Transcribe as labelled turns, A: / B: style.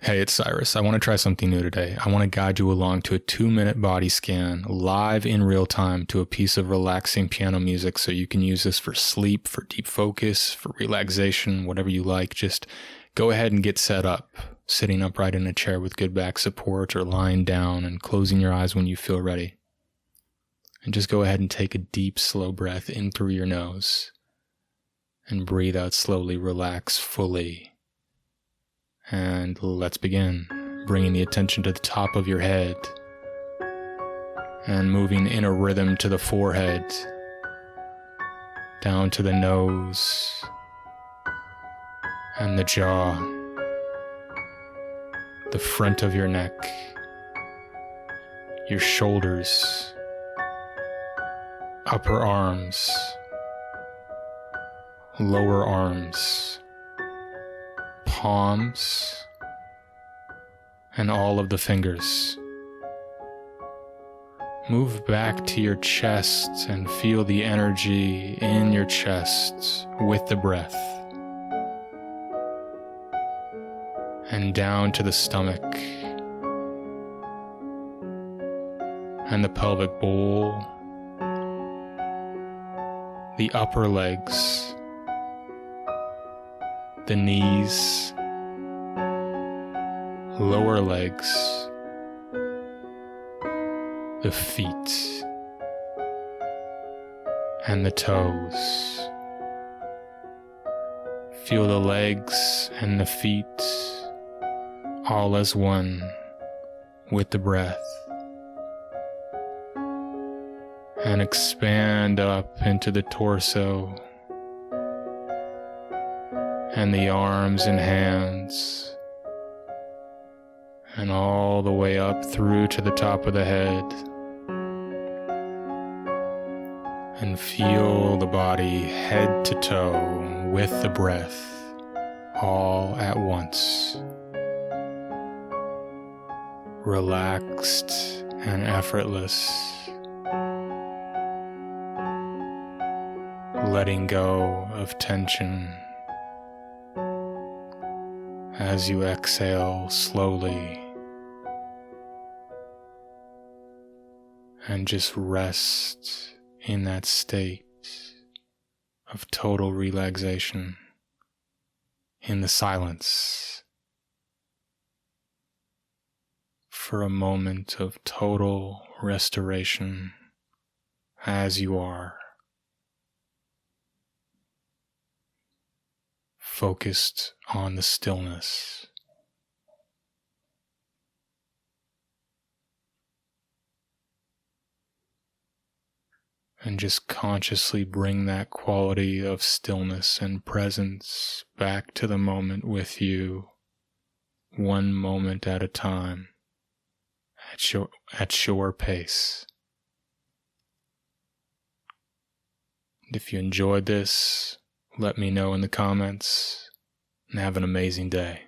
A: Hey, it's Cyrus. I want to try something new today. I want to guide you along to a 2-minute body scan live in real time to a piece of relaxing piano music so you can use this for sleep, for deep focus, for relaxation, whatever you like. Just go ahead and get set up, sitting upright in a chair with good back support or lying down and closing your eyes when you feel ready. And just go ahead and take a deep, slow breath in through your nose and breathe out slowly, relax fully. And let's begin, bringing the attention to the top of your head and moving in a rhythm to the forehead, down to the nose and the jaw, the front of your neck, your shoulders, upper arms, lower arms, palms, and all of the fingers. Move back to your chest and feel the energy in your chest with the breath. And down to the stomach and the pelvic bowl, the upper legs, the knees, lower legs, the feet, and the toes. Feel the legs and the feet all as one with the breath. And expand up into the torso and the arms and hands, and all the way up through to the top of the head. And feel the body head to toe with the breath all at once. Relaxed and effortless. Letting go of tension as you exhale slowly and just rest in that state of total relaxation in the silence for a moment of total restoration as you are. Focused on the stillness. And just consciously bring that quality of stillness and presence back to the moment with you, one moment at a time, at your pace. And if you enjoyed this, let me know in the comments, and have an amazing day.